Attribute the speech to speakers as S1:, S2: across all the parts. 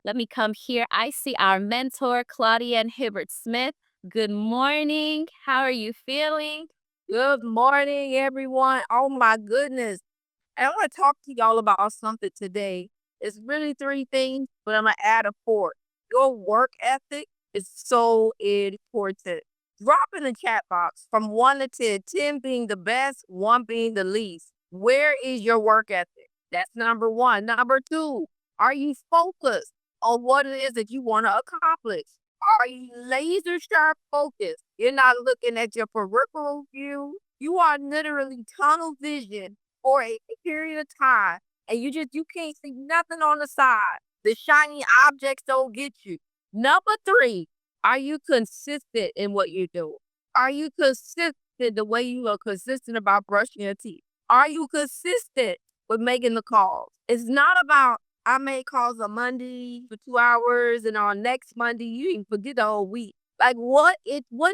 S1: Let me come here. I see our mentor, Claudienne Hibbert-Smith. Good morning. How are you feeling?
S2: Good morning, everyone. Oh my goodness. I want to talk to y'all about something today. It's really three things, but I'm going to add a fourth. Your work ethic is so important. Drop in the chat box from 1 to 10, 10 being the best, 1 being the least. Where is your work ethic? That's number one. Number two, are you focused on what it is that you want to accomplish? Are you laser sharp focused? You're not looking at your peripheral view. You are literally tunnel vision for a period of time, and you can't see nothing on the side. The shiny objects don't get you. Number three, are you consistent in what you do? Are you consistent the way you are consistent about brushing your teeth? Are you consistent with making the calls? It's not about I made calls on Monday for 2 hours, and on next Monday you can forget the whole week. Like what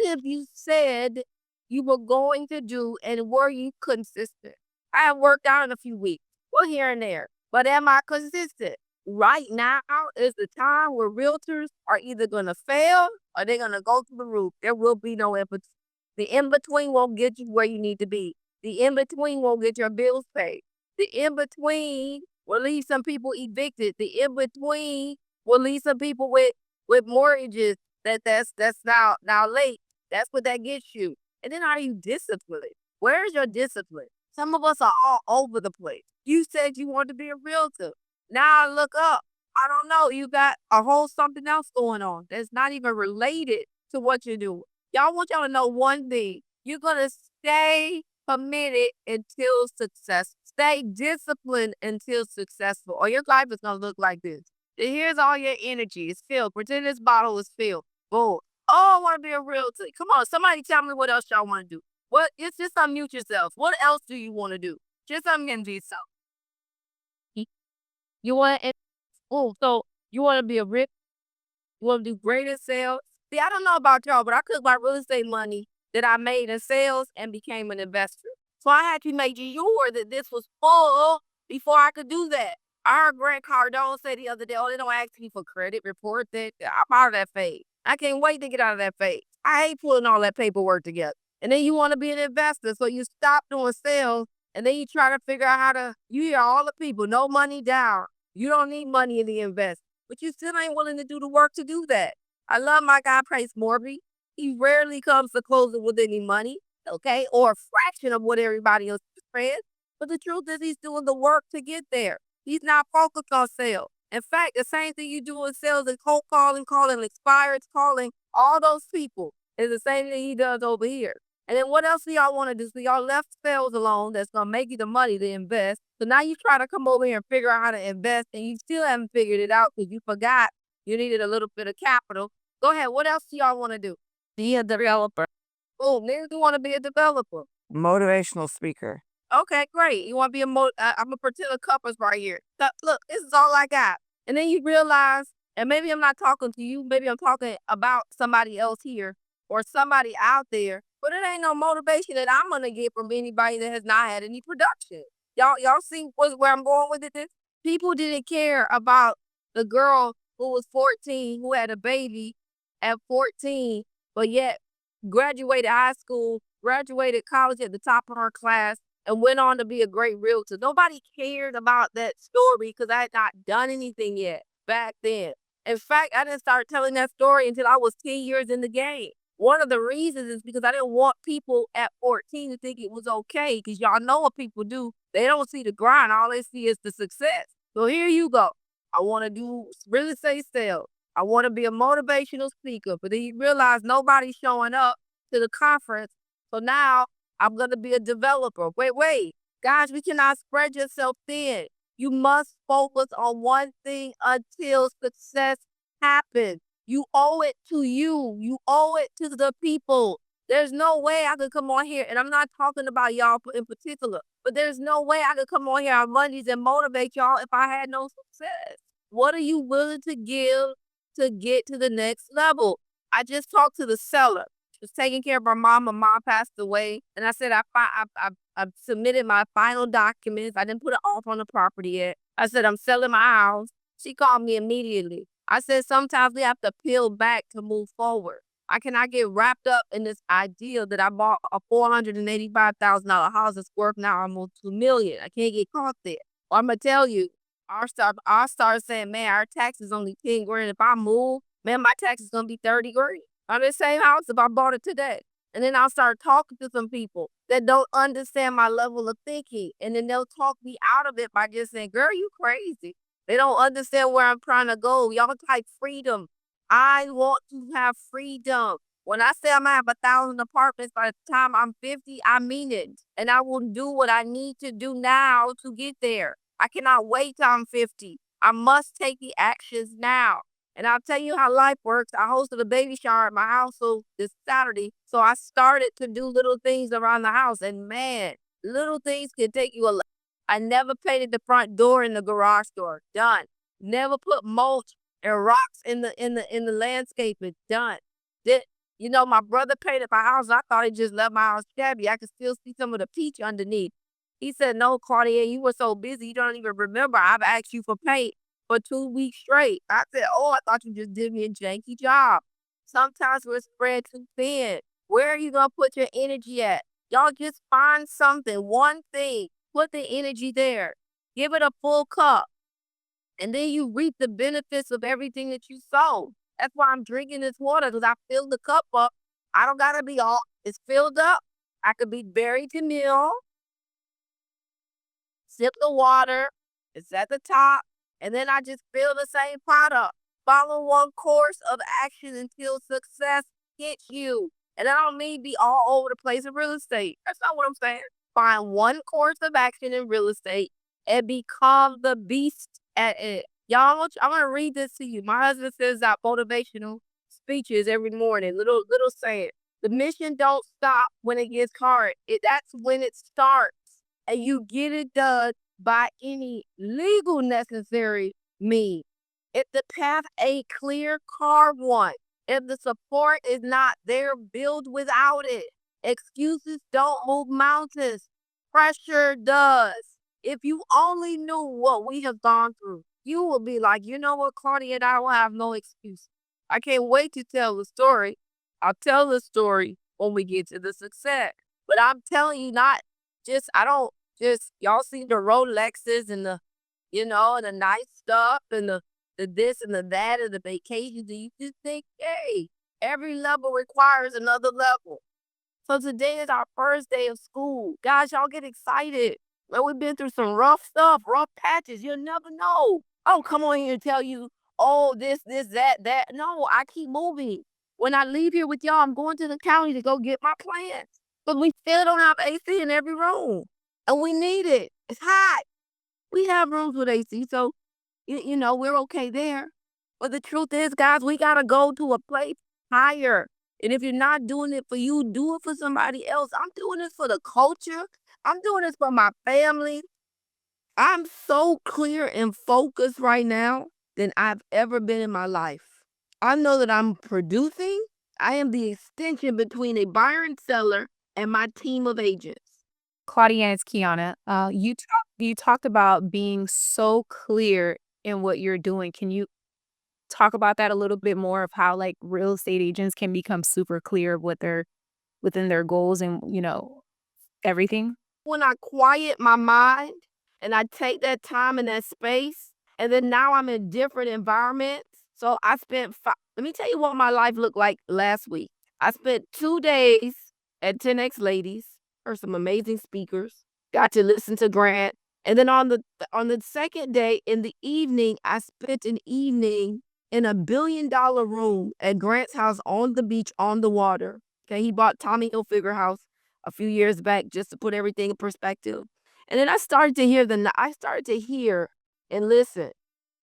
S2: have you said you were going to do, and were you consistent? I have worked out in a few weeks, well, here and there, but am I consistent? Right now is the time where realtors are either going to fail or they're going to go through the roof. There will be no in between. The in between won't get you where you need to be. The in between won't get your bills paid. The in between will leave some people evicted. The in between will leave some people with mortgages that's now late. That's what that gets you. And then are you disciplined? Where's your discipline? Some of us are all over the place. You said you wanted to be a realtor. Now I look up. I don't know. You got a whole something else going on that's not even related to what you do. Y'all want y'all to know one thing. You're going to stay committed until success. Stay disciplined until successful, or your life is going to look like this. Here's all your energy. It's filled. Pretend this bottle is filled. Boom. Oh, I want to be a realtor. Come on, somebody tell me what else y'all want to do. What? It's just unmute yourself. What else do you want to do? Just unmute yourself. You want to, so you want to be a rip? You want to do greater sales? See, I don't know about y'all, but I took my real estate money that I made in sales and became an investor. So I had to make sure that this was full before I could do that. I heard Grant Cardone say the other day, oh, they don't ask me for credit report. That I'm out of that phase. I can't wait to get out of that phase. I hate pulling all that paperwork together. And then you want to be an investor, so you stop doing sales, and then you try to figure out how to. You hear all the people, no money down. You don't need money in the investment, but you still ain't willing to do the work to do that. I love my guy, Price Morby. He rarely comes to closing with any money, okay, or a fraction of what everybody else is paying. But the truth is, he's doing the work to get there. He's not focused on sales. In fact, the same thing you do in sales is cold calling expired calling, all those people is the same thing he does over here. And then what else do y'all want to do? So y'all left sales alone that's going to make you the money to invest. So now you try to come over here and figure out how to invest, and you still haven't figured it out because you forgot you needed a little bit of capital. Go ahead. What else do y'all want to do?
S1: Be a developer.
S2: Oh, niggas do want to be a developer.
S3: Motivational speaker.
S2: Okay, great. You want to be I'm a pretend a couples right here. So, look, this is all I got. And then you realize, and maybe I'm not talking to you, maybe I'm talking about somebody else here or somebody out there, but it ain't no motivation that I'm gonna get from anybody that has not had any production. Y'all see where I'm going with it? People didn't care about the girl who was 14, who had a baby at 14, but yet graduated high school, graduated college at the top of her class, and went on to be a great realtor. Nobody cared about that story because I had not done anything yet back then. In fact, I didn't start telling that story until I was 10 years in the game. One of the reasons is because I didn't want people at 14 to think it was okay, because y'all know what people do. They don't see the grind. All they see is the success. So here you go. I want to do real estate sales. I want to be a motivational speaker, but then you realize nobody's showing up to the conference. So now I'm going to be a developer. Wait. Guys, we cannot spread yourself thin. You must focus on one thing until success happens. You owe it to you. You owe it to the people. There's no way I could come on here, and I'm not talking about y'all in particular, but there's no way I could come on here on Mondays and motivate y'all if I had no success. What are you willing to give to get to the next level? I just talked to the seller. She was taking care of her mom. Her mom passed away, and I said I submitted my final documents. I didn't put an offer on the property yet. I said I'm selling my house. She called me immediately. I said sometimes we have to peel back to move forward. I cannot get wrapped up in this idea that I bought a $485,000 house that's worth now almost $2 million. I can't get caught there. Or I'm gonna tell you, I start saying, man, our tax is only 10 grand. If I move, man, my tax is gonna be 30 grand on the same house if I bought it today. And then I'll start talking to some people that don't understand my level of thinking. And then they'll talk me out of it by just saying, girl, you crazy. They don't understand where I'm trying to go. Y'all type freedom. I want to have freedom. When I say I'm gonna have 1,000 apartments by the time I'm 50, I mean it. And I will do what I need to do now to get there. I cannot wait till I'm 50. I must take the actions now. And I'll tell you how life works. I hosted a baby shower at my household this Saturday. So I started to do little things around the house. And man, little things can take you a. I never painted the front door in the garage door. Done. Never put mulch and rocks in the landscaping. Done. Did my brother painted my house. I thought he just left my house shabby. I could still see some of the peach underneath. He said, "No, Claudienne, you were so busy you don't even remember. I've asked you for paint for 2 weeks straight." I said, "Oh, I thought you just did me a janky job." Sometimes we're spread too thin. Where are you gonna put your energy at? Y'all just find something, one thing. Put the energy there. Give it a full cup. And then you reap the benefits of everything that you sow. That's why I'm drinking this water, because I filled the cup up. I don't gotta be all, it's filled up. I could be buried to meal, sip the water, it's at the top, and then I just fill the same pot up. Follow one course of action until success hits you. And I don't mean be all over the place in real estate. That's not what I'm saying. Find one course of action in real estate and become the beast at it. Y'all, I'm gonna read this to you. My husband says out motivational speeches every morning. Little saying. The mission don't stop when it gets hard. That's when it starts. And you get it done by any legal necessary means. If the path ain't clear, carve one. If the support is not there, build without it. Excuses don't move mountains. Pressure does. If you only knew what we have gone through, you will be like, you know what, Claudia, I don't have no excuse. I can't wait to tell the story. I'll tell the story when we get to the success. But I'm telling you, I don't just, y'all see the Rolexes and and the nice stuff and the this and the that and the vacations. And you just think, hey, every level requires another level. So today is our first day of school. Guys, y'all get excited. Man, we've been through some rough stuff, rough patches. You'll never know. I don't come on here and tell you, oh, this, that. No, I keep moving. When I leave here with y'all, I'm going to the county to go get my plants. But we still don't have AC in every room. And we need it. It's hot. We have rooms with AC, so, we're okay there. But the truth is, guys, we got to go to a place higher. And if you're not doing it for you, do it for somebody else. I'm doing this for the culture. I'm doing this for my family. I'm so clear and focused right now than I've ever been in my life. I know that I'm producing. I am the extension between a buyer and seller and my team of agents.
S1: Claudienne, it's Kiana. You talked about being so clear in what you're doing. Can you talk about that a little bit more of how like real estate agents can become super clear of what they're within their goals and everything?
S2: When I quiet my mind and I take that time and that space, and then now I'm in different environments. So let me tell you what my life looked like last week. I spent 2 days at 10X Ladies, heard some amazing speakers, got to listen to Grant. And then on the second day in the evening, I spent an evening in a $1 billion room at Grant's house on the beach on the water. Okay, he bought Tommy Hilfiger house a few years back just to put everything in perspective. And then I started to hear and listen.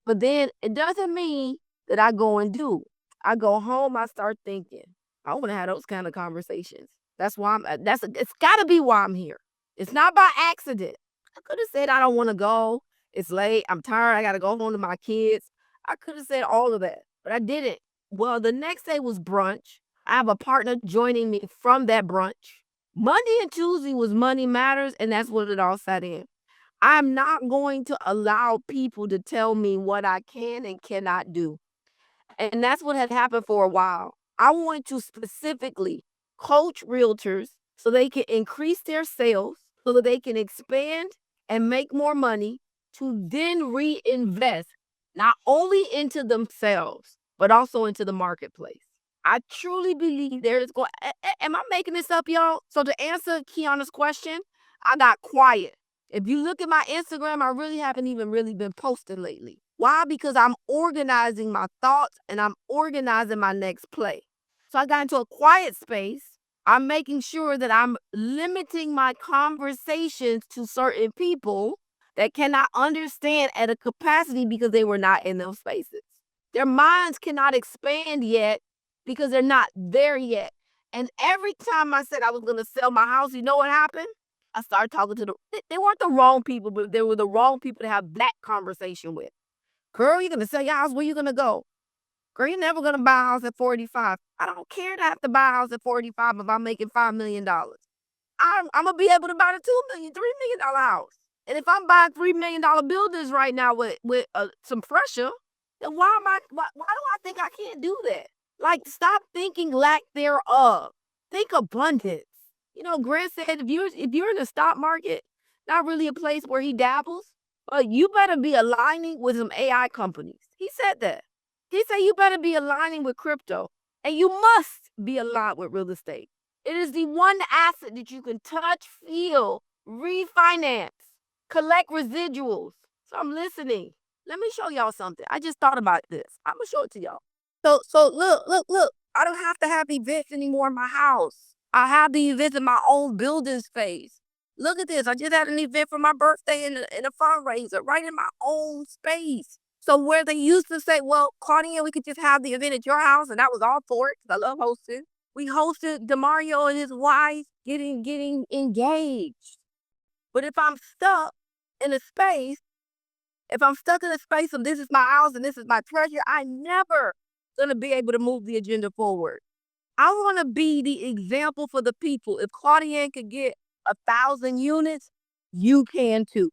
S2: But then it doesn't mean that I go and do. I go home, I start thinking. I want to have those kind of conversations. That's why it's got to be why I'm here. It's not by accident. I could have said I don't want to go. It's late. I'm tired. I got to go home to my kids. I could have said all of that, but I didn't. Well, the next day was brunch. I have a partner joining me from that brunch. Monday and Tuesday was Money Matters, and that's what it all sat in. I'm not going to allow people to tell me what I can and cannot do. And that's what had happened for a while. I want to specifically coach realtors so they can increase their sales, so that they can expand and make more money to then reinvest not only into themselves, but also into the marketplace. I truly believe there is going. Am I making this up, y'all? So to answer Kiana's question, I got quiet. If you look at my Instagram, I really haven't even really been posting lately. Why? Because I'm organizing my thoughts and I'm organizing my next play. So I got into a quiet space. I'm making sure that I'm limiting my conversations to certain people that cannot understand at a capacity because they were not in those spaces. Their minds cannot expand yet because they're not there yet. And every time I said I was going to sell my house, you know what happened? I started talking to they weren't the wrong people, but they were the wrong people to have that conversation with. Girl, you're going to sell your house. Where you going to go? Girl, you're never going to buy a house at 45. I don't care to have to buy a house at 45 if I'm making $5 million. I'm going to be able to buy the $2 million, $3 million house. And if I'm buying $3 million buildings right now with some pressure, then why do I think I can't do that? Like, stop thinking lack thereof. Think abundance. You know, Grant said if you're in the stock market, not really a place where he dabbles, but you better be aligning with some AI companies. He said that. He said you better be aligning with crypto, and you must be aligned with real estate. It is the one asset that you can touch, feel, refinance, collect residuals. So I'm listening. Let me show y'all something. I just thought about this. I'm gonna show it to y'all. So look. I don't have to have events anymore in my house. I have the events in my own building space. Look at this. I just had an event for my birthday in a fundraiser right in my own space. So where they used to say, well, Claudienne, we could just have the event at your house, and that was all for it because I love hosting. We hosted DeMario and his wife getting engaged. But if I'm stuck in a space, of this is my house and this is my treasure, I never gonna be able to move the agenda forward. I want to be the example for the people. If Claudienne could get 1,000 units, you can too.